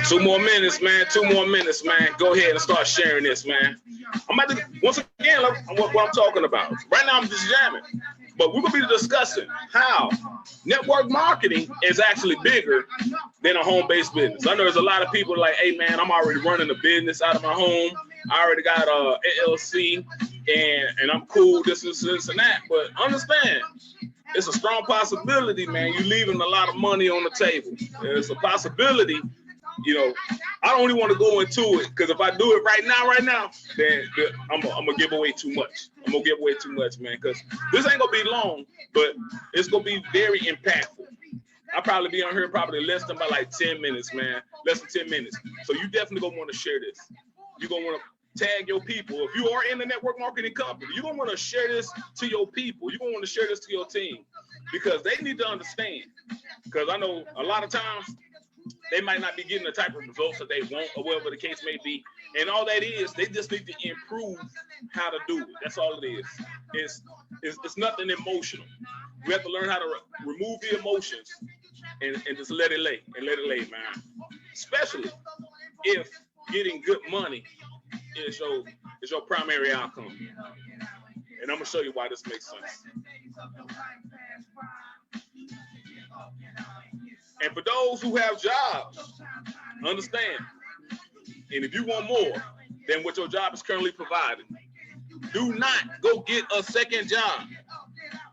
2 more minutes, man. 2 more minutes, man. Go ahead and start sharing this, man. I'm about to, once again, what I'm talking about. Right now, I'm just jamming. But we're going to be discussing how network marketing is actually bigger than a home-based business. I know there's a lot of people like, hey, man, I'm already running a business out of my home. I already got a LLC, and I'm cool, this and that. But understand, it's a strong possibility, man. You're leaving a lot of money on the table. It's a possibility. You know, I don't even want to go into it because if I do it right now, then I'm gonna give away too much. I'm gonna give away too much, man, because this ain't gonna be long, but it's gonna be very impactful. I'll probably be on here probably less than about like 10 minutes, man. Less than 10 minutes. So you definitely gonna want to share this. You're gonna want to tag your people. If you are in the network marketing company, you're gonna want to share this to your people. You're gonna want to share this to your team because they need to understand. Because I know a lot of times they might not be getting the type of results that they want or whatever the case may be. And all that is, they just need to improve how to do it. That's all it is. It's nothing emotional. We have to learn how to remove the emotions and just let it lay man. Especially if getting good money is your primary outcome. And I'm gonna show you why this makes sense. And for those who have jobs, understand, and if you want more than what your job is currently providing, do not go get a second job.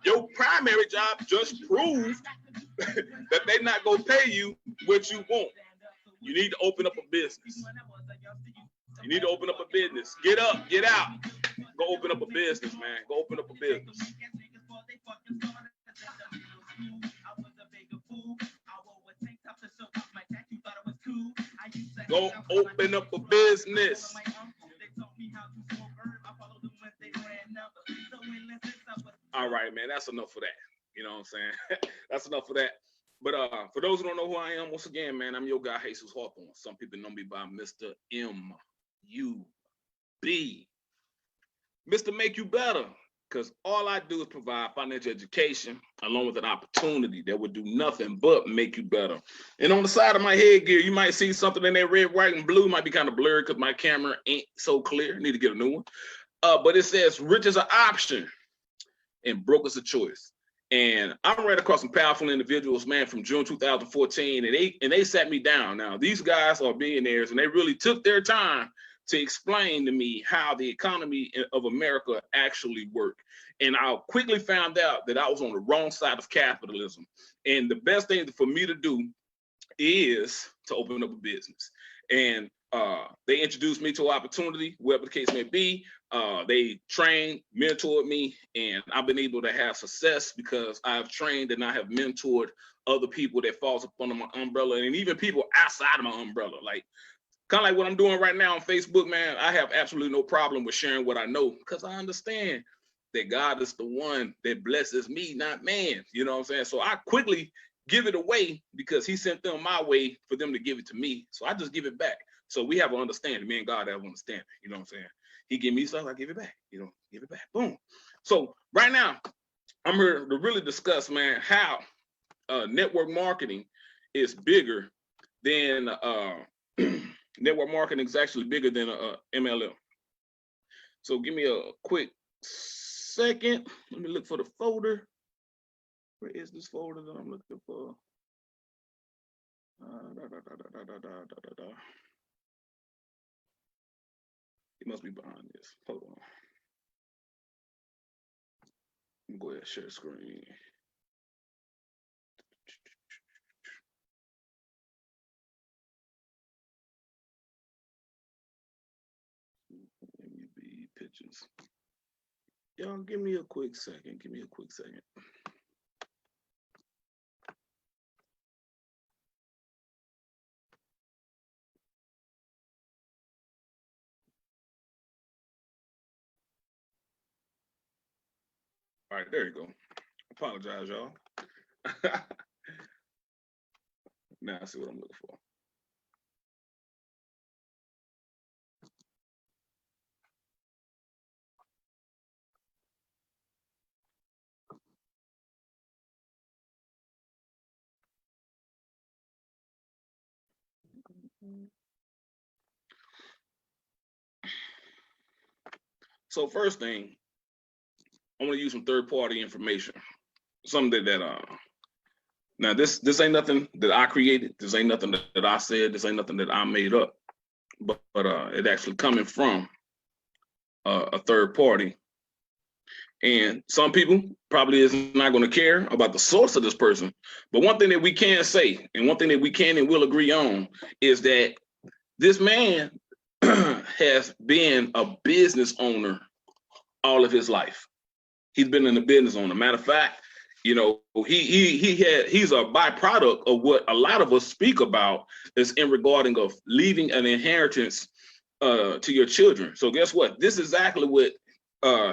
Your primary job just proved that they're not going to pay you what you want. You need to open up a business. You need to open up a business. Get up, get out. Go open up a business, man. Go open up a business. Go open up a business. All right, man, that's enough for that. You know what I'm saying? That's enough for that. But for those who don't know who I am, once again, man, I'm your guy, Jesus Hawthorne. Some people know me by Mr. M.U.B. Mr. Make You Better. Because all I do is provide financial education along with an opportunity that would do nothing but make you better. And on the side of my headgear, you might see something in there red, white, and blue. Might be kind of blurred because my camera ain't so clear. Need to get a new one. But it says rich is an option and broke is a choice. And I ran across some powerful individuals, man, from June 2014, and they sat me down. Now, these guys are billionaires, and they really took their time to explain to me how the economy of America actually worked. And I quickly found out that I was on the wrong side of capitalism. And the best thing for me to do is to open up a business. And they introduced me to an opportunity, whatever the case may be. They trained, mentored me, and I've been able to have success because I've trained and I have mentored other people that falls up under my umbrella, and even people outside of my umbrella. Like, kind of like what I'm doing right now on Facebook, man. I have absolutely no problem with sharing what I know because I understand that God is the one that blesses me, not man. You know what I'm saying? So I quickly give it away because he sent them my way for them to give it to me. So I just give it back. So we have an understanding. Me and God have an understanding. You know what I'm saying? He give me stuff, I give it back. You know, give it back. Boom. So right now, I'm here to really discuss, man, how network marketing is bigger than network marketing is actually bigger than MLM. So give me a quick second. Let me look for the folder. Where is this folder that I'm looking for? It must be behind this. Hold on. Let me go ahead and share screen. MUB pictures. Y'all give me a quick second. Give me a quick second. All right, there you go. Apologize, y'all. Now I see what I'm looking for. So first thing, I want to use some third-party information. Something that now this ain't nothing that I created. This ain't nothing that I said. This ain't nothing that I made up. But it actually coming from a third party. And some people probably is not going to care about the source of this person. But one thing that we can say, and one thing that we can and will agree on, is that this man has been a business owner all of his life. He's been in a business owner. Matter of fact, you know, he's a byproduct of what a lot of us speak about is in regarding of leaving an inheritance to your children. So guess what? This is exactly what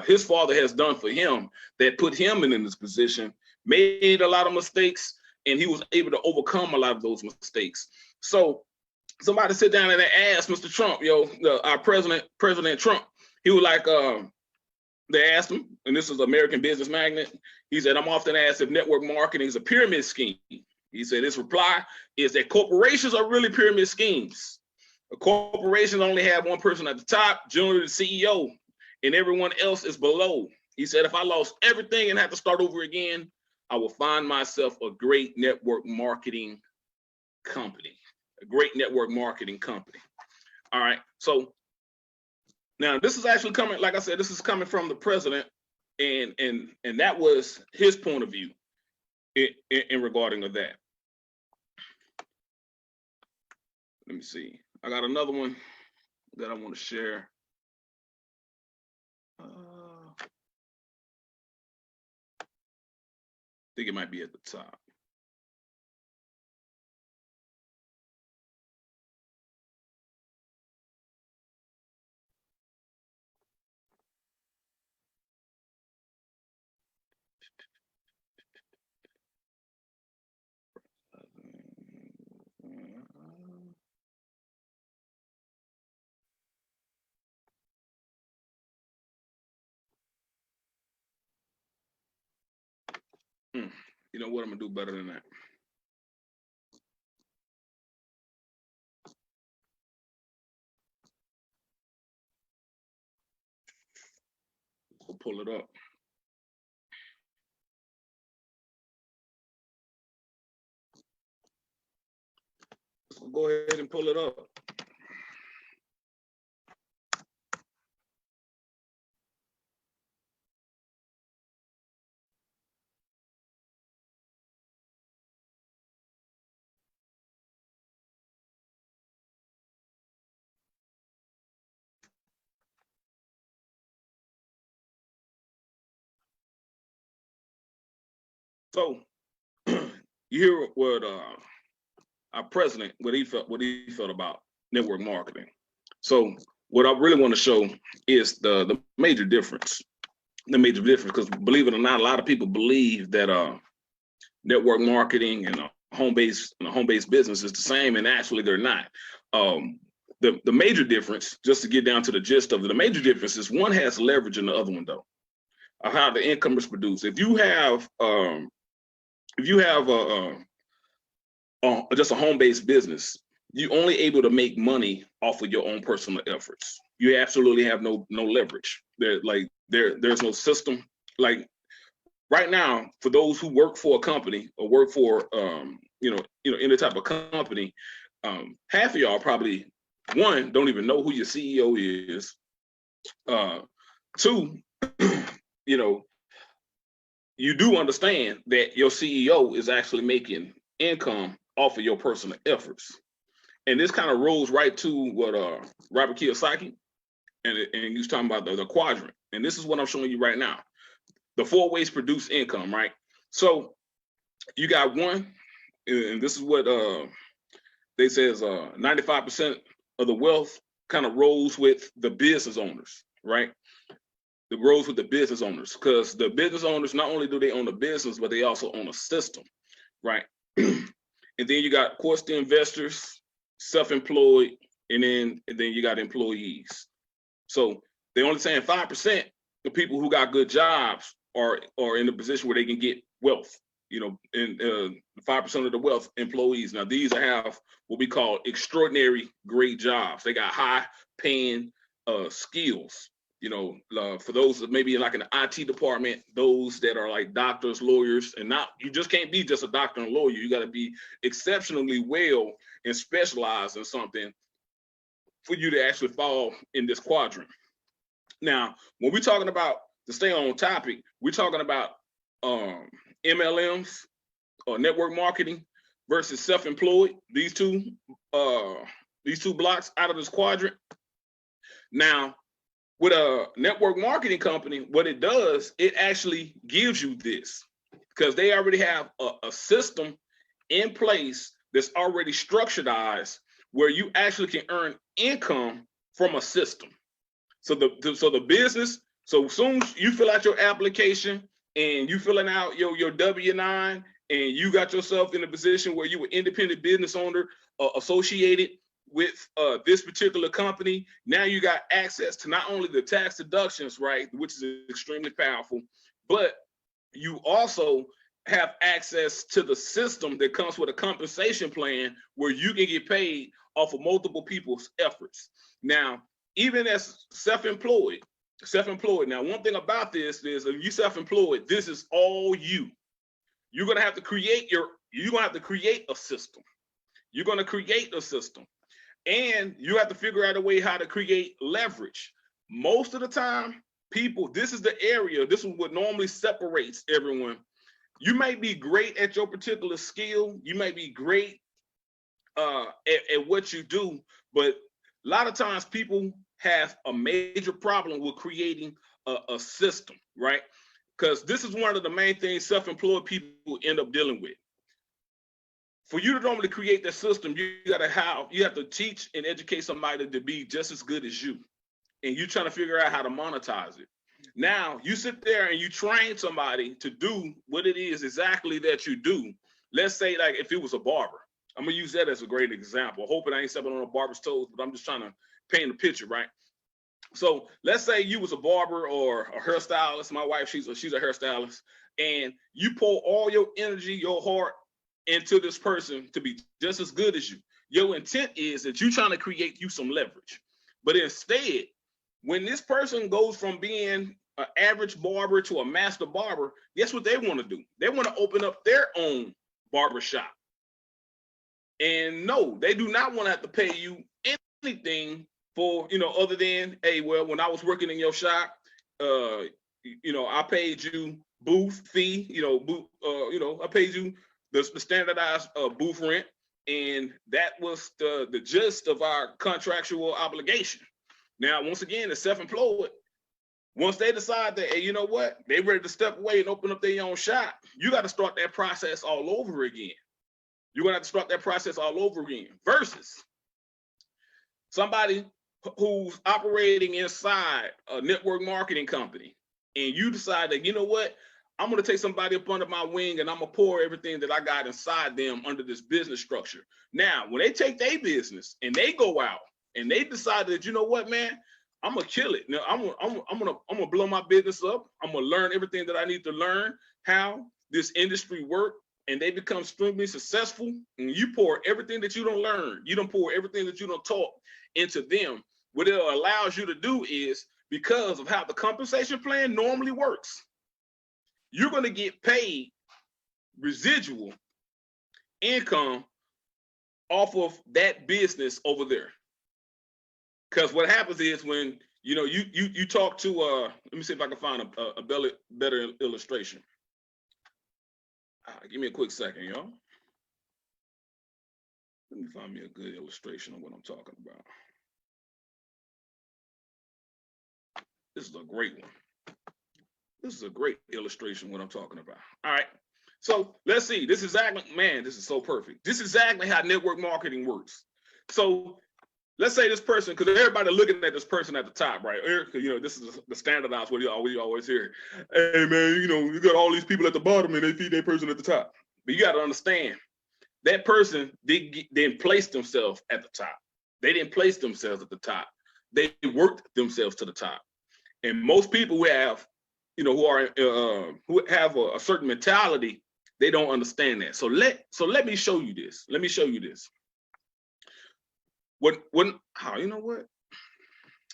his father has done for him that put him in this position, made a lot of mistakes, and he was able to overcome a lot of those mistakes. So somebody sit down and they asked Mr. Trump, our President Trump, he was like, they asked him, and this is American Business Magnet. He said, I'm often asked if network marketing is a pyramid scheme. He said his reply is that corporations are really pyramid schemes. A corporation only have one person at the top, generally the CEO, and everyone else is below. He said, if I lost everything and had to start over again, I will find myself a great network marketing company. A great network marketing company. All right, so now this is actually coming, like I said, this is coming from the president, and that was his point of view in regarding of that. Let me see. I got another one that I want to share. I think it might be at the top. You know what? I'm gonna do better than that. We'll pull it up. We'll go ahead and pull it up. So you hear what our president, what he felt about network marketing. So what I really want to show is the major difference. The major difference, because believe it or not, a lot of people believe that network marketing and home-based business is the same, and actually they're not. The major difference, just to get down to the gist of it, the major difference is one has leverage and the other one don't. Of how the income is produced. If you have just a home-based business, you're only able to make money off of your own personal efforts. You absolutely have no leverage. There's no system. Like right now, for those who work for a company or work for any type of company, half of y'all probably, one, don't even know who your CEO is. Two, you do understand that your CEO is actually making income off of your personal efforts. And this kind of rolls right to what Robert Kiyosaki and he was talking about the quadrant. And this is what I'm showing you right now. The 4 ways to produce income, right? So you got one, and this is what they say is 95% of the wealth kind of rolls with the business owners, right? The rolls with the business owners, because the business owners, not only do they own a business, but they also own a system, right? And then you got, of course, the investors, self-employed, and then you got employees. So they're only saying 5% of people who got good jobs are in a position where they can get wealth. and 5% of the wealth employees. Now, these have what we call extraordinary great jobs. They got high paying skills. For those that maybe like in the IT department, those that are like doctors, lawyers, and you just can't be just a doctor and lawyer. You got to be exceptionally well and specialized in something for you to actually fall in this quadrant. Now, when we're talking about, to stay on topic, we're talking about MLMs or network marketing versus self-employed. These two blocks out of this quadrant. Now, with a network marketing company, what it does, it actually gives you this, because they already have a system in place that's already structuredized where you actually can earn income from a system. So the business, so soon as you fill out your application and you filling out your W-9 and you got yourself in a position where you were independent business owner associated with this particular company, now you got access to not only the tax deductions, right, which is extremely powerful, but you also have access to the system that comes with a compensation plan where you can get paid off of multiple people's efforts. Now, even as self-employed, now one thing about this is if you self-employed, this is all you. You're gonna have to create a system. You're gonna create a system. And you have to figure out a way how to create leverage. Most of the time, people, this is the area, this is what normally separates everyone. You may be great at your particular skill. You may be great at what you do, but a lot of times people have a major problem with creating a system, right? Because this is one of the main things self-employed people end up dealing with. For you to normally create that system, you have to teach and educate somebody to be just as good as you. And you're trying to figure out how to monetize it. Now, you sit there and you train somebody to do what it is exactly that you do. Let's say, like, if it was a barber. I'm going to use that as a great example. Hoping I ain't stepping on a barber's toes, but I'm just trying to paint a picture, right? So let's say you was a barber or a hairstylist. My wife, she's a hairstylist. And you pour all your energy, your heart into this person to be just as good as you. Your intent is that you're trying to create you some leverage. But instead, when this person goes from being an average barber to a master barber, guess what they want to do? They want to open up their own barber shop. And no, they do not want to have to pay you anything for, other than, hey, well, when I was working in your shop, I paid you booth fee, I paid you the standardized booth rent, and that was the gist of our contractual obligation. Now, once again, the self-employed, once they decide that, hey, you know what, they ready to step away and open up their own shop, you got to start that process all over again. You're going to have to start that process all over again versus somebody who's operating inside a network marketing company, and you decide that, you know what, I'm going to take somebody up under my wing and I'm going to pour everything that I got inside them under this business structure. Now, when they take their business and they go out and they decide that, you know what, man, I'm going to kill it. Now, I'm going to blow my business up. I'm going to learn everything that I need to learn, how this industry works, and they become extremely successful. And you pour everything that you don't learn. You don't pour everything that you don't taught into them. What it allows you to do is, because of how the compensation plan normally works, you're going to get paid residual income off of that business over there. Because what happens is when you talk to let me see if I can find a better illustration. Give me a quick second, y'all. Let me find me a good illustration of what I'm talking about. This is a great one. This is a great illustration of what I'm talking about. All right. So let's see. This is exactly, man, this is so perfect. This is exactly how network marketing works. So let's say this person, because everybody looking at this person at the top, right? This is the standardized what you always hear. Hey, man, you got all these people at the bottom and they feed their person at the top. But you got to understand, that person didn't place themselves at the top. They didn't place themselves at the top. They worked themselves to the top. And most people who have, who have a certain mentality They don't understand that. So let me show you this. Let me show you this. You know what?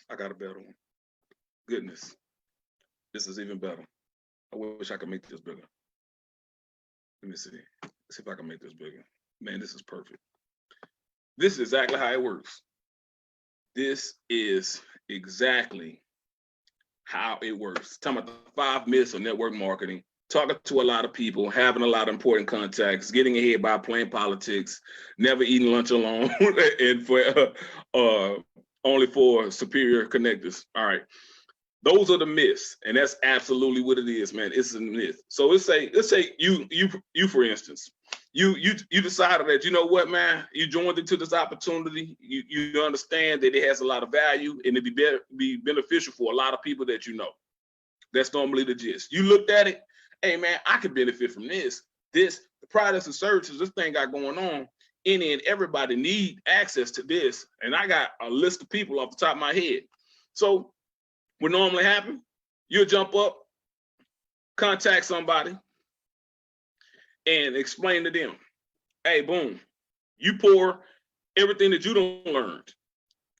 I got a better one. Goodness, this is even better. I wish I could make this bigger. Let me see. Let's see if I can make this bigger. Man, this is perfect. This is exactly how it works. This is exactly how it works. Talking about the 5 myths of network marketing, talking to a lot of people, having a lot of important contacts, getting ahead by playing politics, never eating lunch alone, and for only for superior connectors. All right. Those are the myths, and that's absolutely what it is, man. It's a myth. So let's say you for instance, you decided that, you know what, man, you joined into this opportunity. You understand that it has a lot of value and it'd be beneficial for a lot of people that you know. That's normally the gist. You looked at it, hey man, I could benefit from this. The products and services this thing got going on, and everybody need access to this. And I got a list of people off the top of my head. So what normally happen, you'll jump up, contact somebody, and explain to them, hey, boom, you pour everything that you don't learn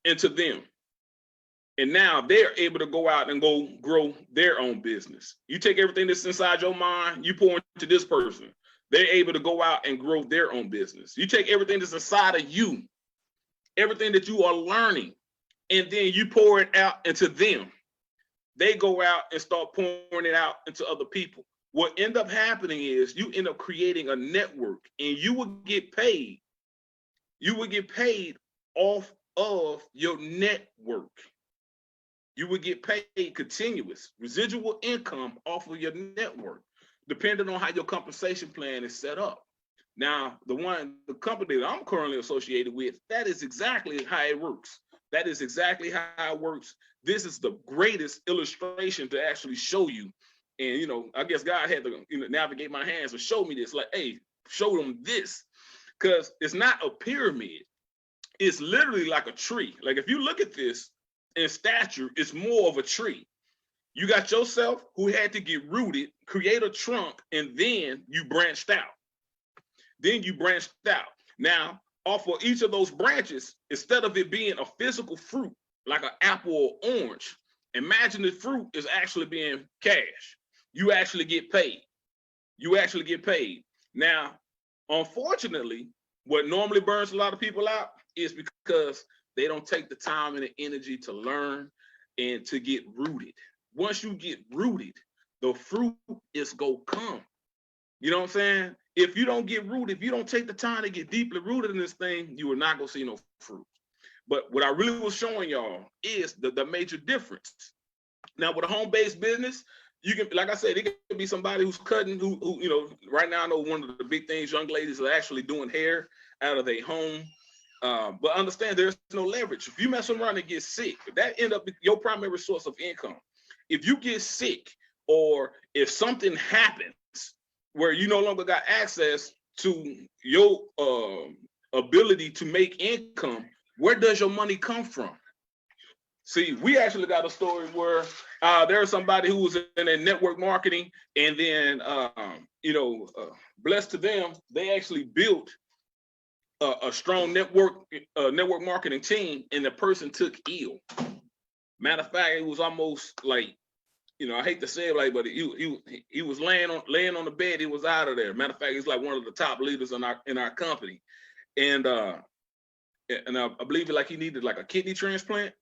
into them. And now they're able to go out and go grow their own business. You take everything that's inside your mind, you pour into this person. They're able to go out and grow their own business. You take everything that's inside of you, everything that you are learning, and then you pour it out into them. They go out and start pouring it out into other people. What end up happening is you end up creating a network, and you will get paid. You will get paid off of your network. You will get paid continuous residual income off of your network, depending on how your compensation plan is set up. Now, the company that I'm currently associated with, that is exactly how it works. That is exactly how it works. This is the greatest illustration to actually show you. And, I guess God had to navigate my hands and show me this. Like, hey, show them this. Because it's not a pyramid. It's literally like a tree. Like, if you look at this in stature, it's more of a tree. You got yourself who had to get rooted, create a trunk, and then you branched out. Now, off of each of those branches, instead of it being a physical fruit, like an apple or orange, imagine the fruit is actually being cash. You actually get paid. Now, unfortunately, what normally burns a lot of people out is because they don't take the time and the energy to learn and to get rooted. Once you get rooted, the fruit is gonna come. You know what I'm saying? If you don't get rooted, if you don't take the time to get deeply rooted in this thing, you are not gonna see no fruit. But what I really was showing y'all is the major difference. Now, with a home-based business, you can, like I said, it could be somebody who's cutting, who right now I know one of the big things young ladies are actually doing hair out of their home. But understand there's no leverage. If you mess around and get sick, that end up your primary source of income. If you get sick, or if something happens where you no longer got access to your ability to make income, where does your money come from? See, we actually got a story where there's somebody who was in a network marketing, and then blessed to them, they actually built a strong network marketing team, and the person took ill. Matter of fact, it was almost like, I hate to say it, like, but he was laying on the bed. He was out of there. Matter of fact, he's like one of the top leaders in our company, and I believe he needed like a kidney transplant.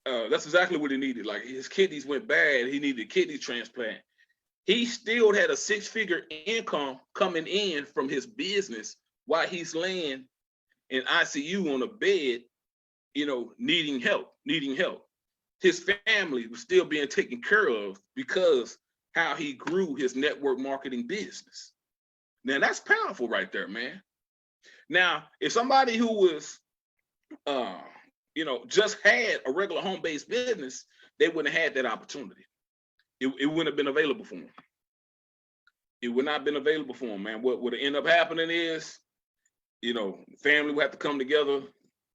That's exactly what he needed. Like, his kidneys went bad. He needed a kidney transplant. He still had a 6-figure income coming in from his business while he's laying in ICU on a bed, needing help. His family was still being taken care of because how he grew his network marketing business. Now, that's powerful right there, man. Now, if somebody who was, just had a regular home-based business, they wouldn't have had that opportunity. It wouldn't have been available for them. It would not have been available for them, man. What would end up happening is, family would have to come together.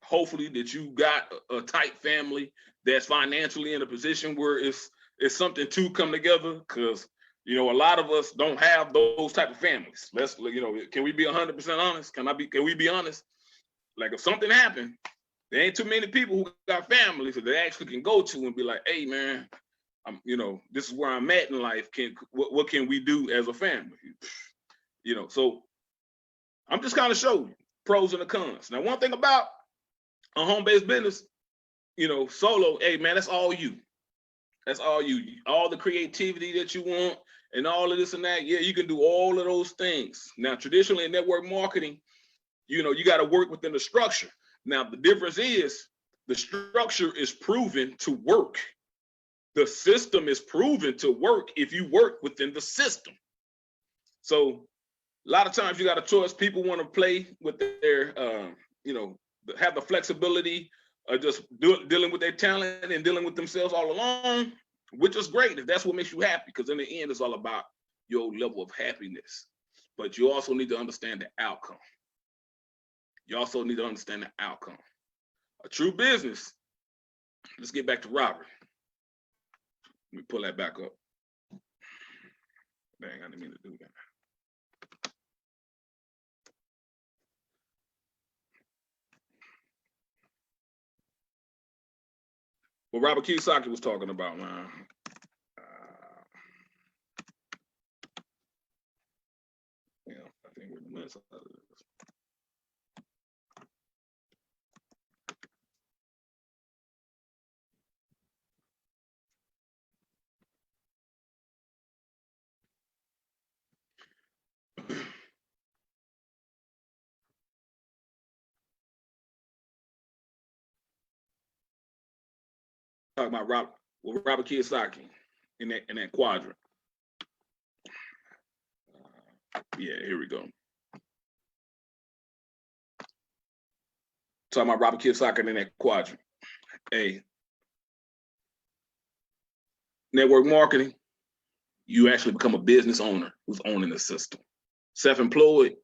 Hopefully that you got a tight family that's financially in a position where it's something to come together, because You know, a lot of us don't have those type of families. Let's, you know, can we be 100% honest? Can we be honest? Like if something happened, there ain't too many people who got families that they actually can go to and be like, hey man, you know, this is where I'm at in life. What can we do as a family? You know, so I'm just kind of showing you pros and the cons. Now, one thing about a home-based business, you know, solo, hey man, that's all you. That's all you. All the creativity that you want and all of this and that, yeah, you can do all of those things. Now, traditionally in network marketing, you know, you got to work within the structure. Now, the difference is the structure is proven to work. The system is proven to work if you work within the system. So a lot of times you got a choice. People want to play with their, you know, have the flexibility of just dealing with their talent and dealing with themselves all along, which is great if that's what makes you happy, because in the end, it's all about your level of happiness. But you also need to understand the outcome. You also need to understand the outcome. A true business, let's get back to Robert. Let me pull that back up. Dang, I didn't mean to do that. What Robert Kiyosaki was talking about, man. Yeah, I think we're the minutes out of this. Talking about Robert Kiyosaki in that quadrant. Yeah, here we go. Talking about Robert Kiyosaki in that quadrant. Hey, network marketing, you actually become a business owner who's owning the system. Self-employed,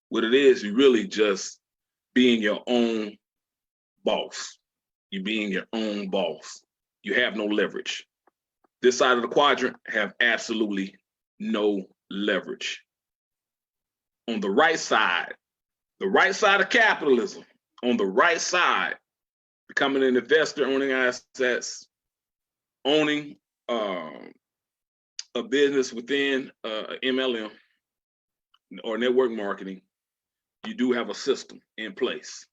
what it is, you really just being your own boss. You being your own boss. You have no leverage. This side of the quadrant have absolutely no leverage. On the right side of capitalism, on the right side, becoming an investor, owning assets, owning a business within MLM or network marketing, you do have a system in place.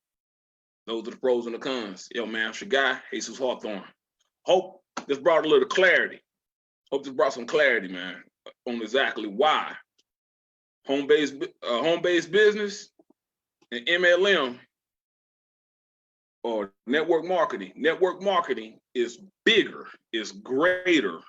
Those are the pros and the cons. Yo, man, it's your guy, Jesus Hawthorne. Hope this brought a little clarity. Hope this brought some clarity, man, on exactly why home-based business and MLM or network marketing. Network marketing is bigger, is greater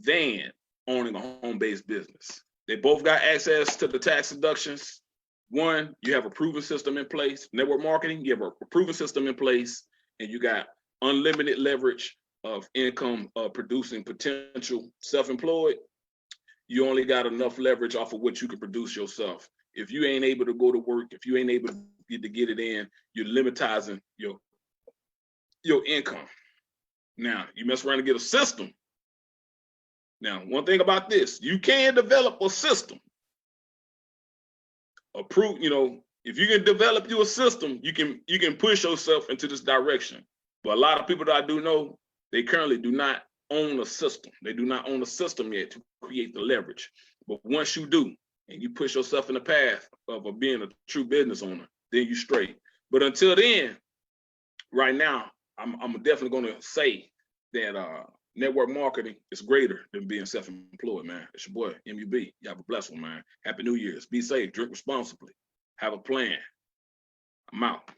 than owning a home-based business. They both got access to the tax deductions. One, you have a proven system in place. Network marketing, you have a proven system in place, and you got unlimited leverage of income producing potential. Self-employed, you only got enough leverage off of what you can produce yourself. If you ain't able to go to work, if you ain't able to get it in, you're limitizing your income. Now, you mess around and get a system. Now, one thing about this, you can develop a system. If you can develop you a system, you can push yourself into this direction. But a lot of people that I do know, they currently do not own a system. They do not own a system yet to create the leverage. But once you do, and you push yourself in the path of being a true business owner, then you straight. But until then, right now, I'm definitely going to say that network marketing is greater than being self-employed, man. It's your boy, MUB. You have a blessed one, man. Happy New Year's. Be safe. Drink responsibly. Have a plan. I'm out.